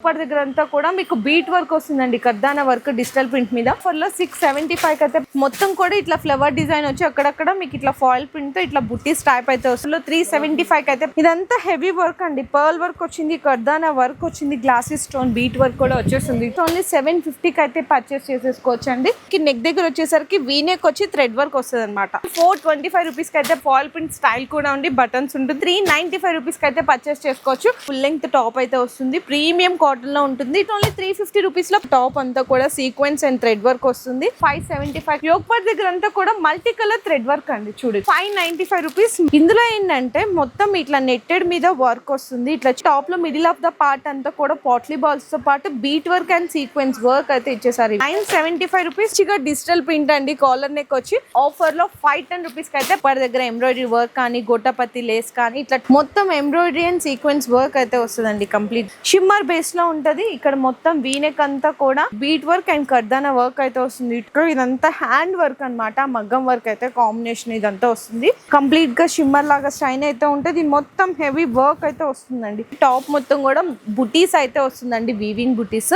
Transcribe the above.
ఇప్పటి దగ్గర అంతా కూడా మీకు బీట్ వర్క్ వస్తుందండి, కర్దానా వర్క్ డిజిటల్ ప్రింట్ మీద. ఫర్ లో 675 అయితే మొత్తం కూడా ఇట్లా ఫ్లవర్ డిజైన్ వచ్చి అక్కడక్కడ మీకు ఇట్లా ఫాయిల్ ప్రింట్ తో ఇట్లా బుట్టీస్ టైప్ అయితే వస్తుంది. 375 అయితే ఇదంతా హెవీ వర్క్ అండి, పర్ల్ వర్క్ వచ్చింది, కర్దానా వర్క్ వచ్చింది, గ్లాసీ స్టోన్ బీట్ వర్క్ కూడా వచ్చేస్తుంది. ఓన్లీ 750 అయితే పర్చేస్ చేసేసుకోవచ్చు అండి. నెక్ దగ్గర వచ్చేసరికి వీనెక్ వచ్చి థ్రెడ్ వర్క్ వస్తుంది అనమాట. 425 రూపీస్ కి అయితే ఫాయిల్ ప్రింట్ స్టైల్ కూడా ఉండి బటన్స్ ఉంటుంది. 395 రూపీస్ కి అయితే పర్చేస్ చేసుకోవచ్చు. ఫుల్ లెంగ్త్ టాప్ అయితే వస్తుంది, ప్రీమియం కాటన్ లో ఉంటుంది. ఓన్లీ 350 రూపీస్ లో టాప్ అంతా కూడా సీక్వెన్స్ అండ్ థ్రెడ్ వర్క్ వస్తుంది. 575 యోక్ పార్ట్ దగ్గర అంతా కూడా మల్టీ కలర్ థ్రెడ్ వర్క్ అండి. చూడండి 595 రూపీస్. ఇందులో ఏంటంటే మొత్తం ఇట్లా నెట్టెడ్ మీద వర్క్ వస్తుంది. ఇట్లా టాప్ లో మిడిల్ ఆఫ్ ద పార్ట్ అంతా కూడా పాట్లీ బాల్స్ తో పాటు bead work and sequence work అయితే ఇచ్చేసారు. 975 రూపీస్ డిజిటల్ ప్రింట్ అండి. కాలర్ నెక్ వచ్చి ఆఫర్ లో 510 రూపీస్ కి అయితే పర్ దగ్గర ఎంబ్రాయిడరీ వర్క్ కానీ గోటపత్తి లేస్ కానీ ఇట్లా మొత్తం ఎంబ్రాయిడరీ అండ్ సీక్వెన్స్ వర్క్ అయితే వస్తుందండి. కంప్లీట్ షిమ్మర్ బేస్ లో ఉంటది. ఇక్కడ మొత్తం వీనెక్ అంతా కూడా బీట్ వర్క్ అండ్ కర్దానా వర్క్ అయితే వస్తుంది. ఇదంతా హ్యాండ్ వర్క్ అన్నమాట, మగ్గం వర్క్ అయితే కాంబినేషన్ ఇదంతా వస్తుంది. కంప్లీట్ గా షిమ్మర్ లాగా స్టైన్ అయితే ఉంటది. మొత్తం హెవీ వర్క్ అయితే వస్తుందండి. టాప్ మొత్తం కూడా బుటీస్ అయితే వస్తుందండి, వీవింగ్ బుటీస్.